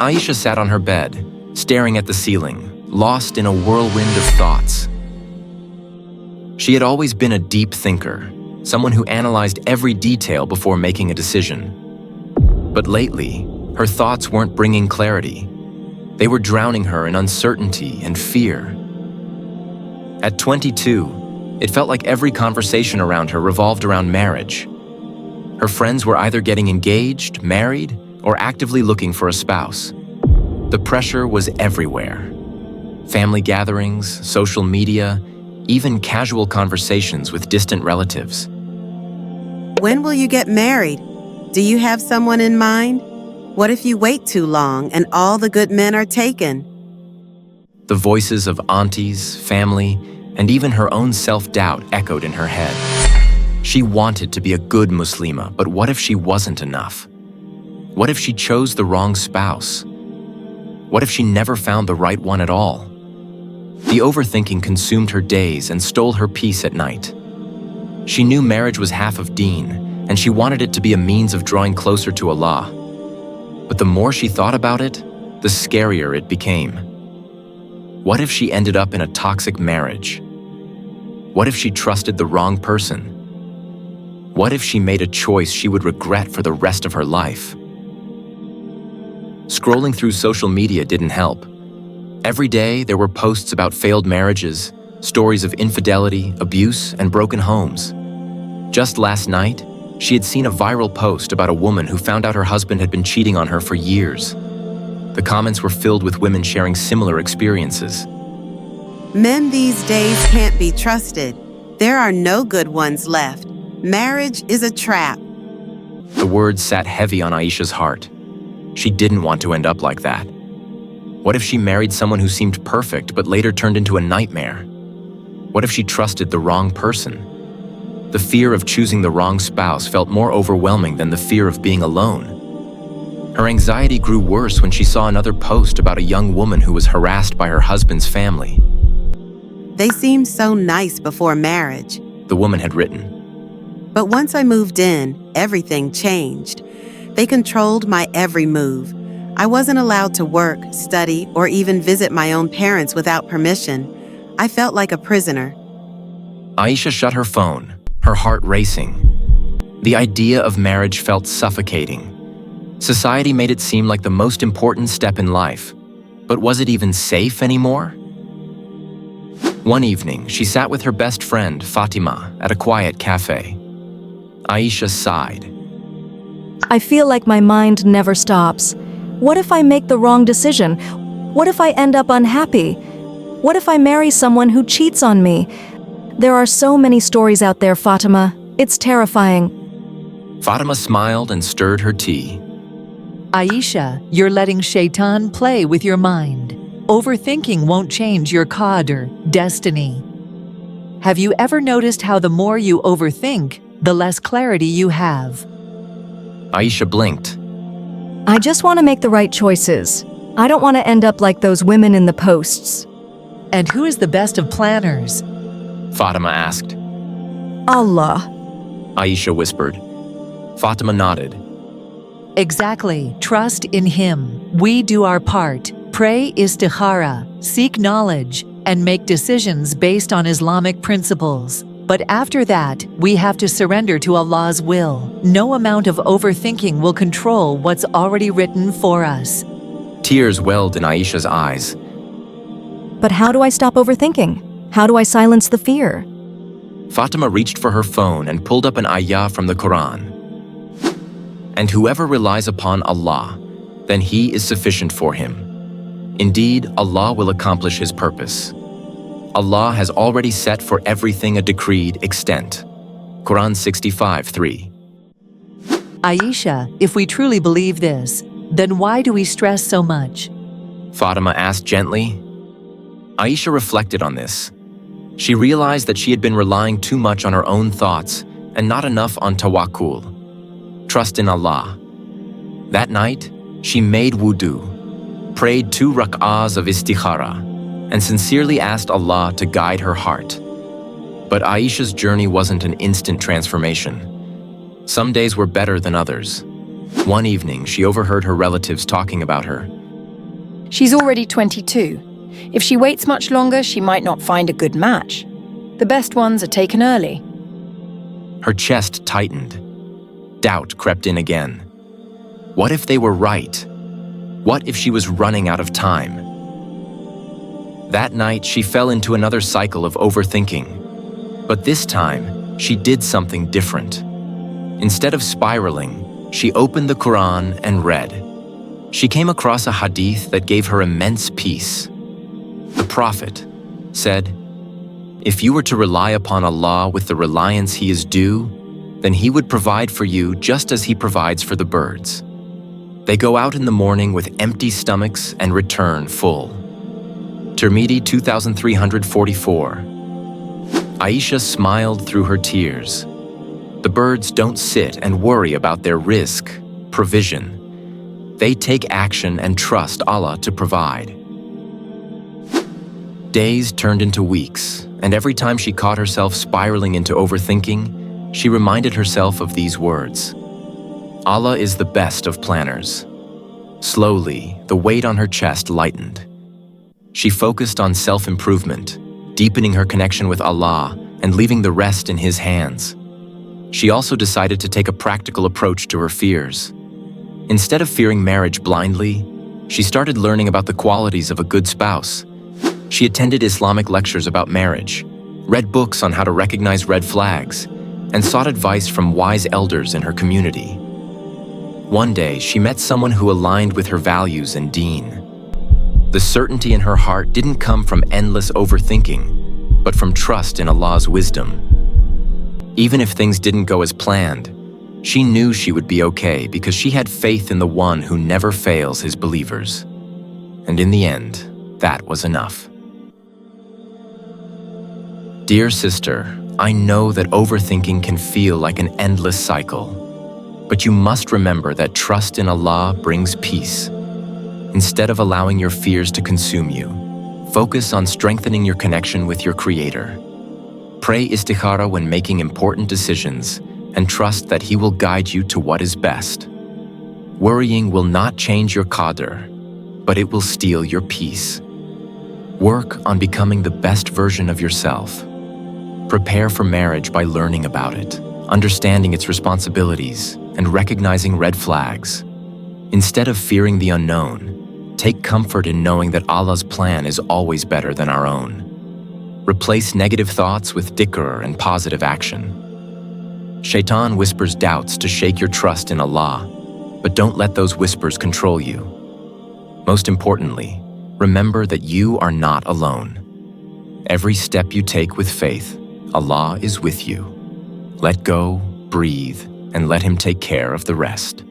Aisha sat on her bed, staring at the ceiling, lost in a whirlwind of thoughts. She had always been a deep thinker, someone who analyzed every detail before making a decision. But lately, her thoughts weren't bringing clarity. They were drowning her in uncertainty and fear. At 22, it felt like every conversation around her revolved around marriage. Her friends were either getting engaged, married, or actively looking for a spouse. The pressure was everywhere. Family gatherings, social media, even casual conversations with distant relatives. When will you get married? Do you have someone in mind? What if you wait too long and all the good men are taken? The voices of aunties, family, and even her own self-doubt echoed in her head. She wanted to be a good Muslimah, but what if she wasn't enough? What if she chose the wrong spouse? What if she never found the right one at all? The overthinking consumed her days and stole her peace at night. She knew marriage was half of deen, and she wanted it to be a means of drawing closer to Allah. But the more she thought about it, the scarier it became. What if she ended up in a toxic marriage? What if she trusted the wrong person? What if she made a choice she would regret for the rest of her life? Scrolling through social media didn't help. Every day, there were posts about failed marriages, stories of infidelity, abuse, and broken homes. Just last night, she had seen a viral post about a woman who found out her husband had been cheating on her for years. The comments were filled with women sharing similar experiences. Men these days can't be trusted. There are no good ones left. Marriage is a trap. The words sat heavy on Aisha's heart. She didn't want to end up like that. What if she married someone who seemed perfect but later turned into a nightmare? What if she trusted the wrong person? The fear of choosing the wrong spouse felt more overwhelming than the fear of being alone. Her anxiety grew worse when she saw another post about a young woman who was harassed by her husband's family. They seemed so nice before marriage. The woman had written. But once I moved in, everything changed. They controlled my every move. I wasn't allowed to work, study, or even visit my own parents without permission. I felt like a prisoner. Aisha shut her phone, her heart racing. The idea of marriage felt suffocating. Society made it seem like the most important step in life. But was it even safe anymore? One evening, she sat with her best friend, Fatima, at a quiet cafe. Aisha sighed. I feel like my mind never stops. What if I make the wrong decision? What if I end up unhappy? What if I marry someone who cheats on me? There are so many stories out there, Fatima. It's terrifying. Fatima smiled and stirred her tea. Aisha, you're letting Shaitan play with your mind. Overthinking won't change your qadr, destiny. Have you ever noticed how the more you overthink, the less clarity you have? Aisha blinked. I just want to make the right choices. I don't want to end up like those women in the posts. And who is the best of planners? Fatima asked. Allah. Aisha whispered. Fatima nodded. Exactly. Trust in Him. We do our part. Pray istikhara, seek knowledge, and make decisions based on Islamic principles. But after that, we have to surrender to Allah's will. No amount of overthinking will control what's already written for us. Tears welled in Aisha's eyes. But how do I stop overthinking? How do I silence the fear? Fatima reached for her phone and pulled up an ayah from the Quran. And whoever relies upon Allah, then He is sufficient for him. Indeed, Allah will accomplish His purpose. Allah has already set for everything a decreed extent. Quran 65:3. Aisha, if we truly believe this, then why do we stress so much? Fatima asked gently. Aisha reflected on this. She realized that she had been relying too much on her own thoughts and not enough on tawakkul, trust in Allah. That night, she made wudu, prayed 2 rak'ahs of istikhara, and sincerely asked Allah to guide her heart. But Aisha's journey wasn't an instant transformation. Some days were better than others. One evening, she overheard her relatives talking about her. She's already 22. If she waits much longer, she might not find a good match. The best ones are taken early. Her chest tightened. Doubt crept in again. What if they were right? What if she was running out of time? That night, she fell into another cycle of overthinking. But this time, she did something different. Instead of spiraling, she opened the Quran and read. She came across a hadith that gave her immense peace. The Prophet said, "If you were to rely upon Allah with the reliance He is due, then He would provide for you just as He provides for the birds. They go out in the morning with empty stomachs and return full." Tirmidhi 2344. Aisha smiled through her tears. The birds don't sit and worry about their risk, provision. They take action and trust Allah to provide. Days turned into weeks, and every time she caught herself spiraling into overthinking, she reminded herself of these words. Allah is the best of planners. Slowly, the weight on her chest lightened. She focused on self-improvement, deepening her connection with Allah and leaving the rest in His hands. She also decided to take a practical approach to her fears. Instead of fearing marriage blindly, she started learning about the qualities of a good spouse. She attended Islamic lectures about marriage, read books on how to recognize red flags, and sought advice from wise elders in her community. One day, she met someone who aligned with her values and deen. The certainty in her heart didn't come from endless overthinking, but from trust in Allah's wisdom. Even if things didn't go as planned, she knew she would be okay because she had faith in the one who never fails his believers. And in the end, that was enough. Dear sister, I know that overthinking can feel like an endless cycle, but you must remember that trust in Allah brings peace. Instead of allowing your fears to consume you, focus on strengthening your connection with your Creator. Pray istikhara when making important decisions and trust that He will guide you to what is best. Worrying will not change your qadr, but it will steal your peace. Work on becoming the best version of yourself. Prepare for marriage by learning about it, understanding its responsibilities, and recognizing red flags. Instead of fearing the unknown, take comfort in knowing that Allah's plan is always better than our own. Replace negative thoughts with dhikr and positive action. Shaitan whispers doubts to shake your trust in Allah, but don't let those whispers control you. Most importantly, remember that you are not alone. Every step you take with faith, Allah is with you. Let go, breathe, and let Him take care of the rest.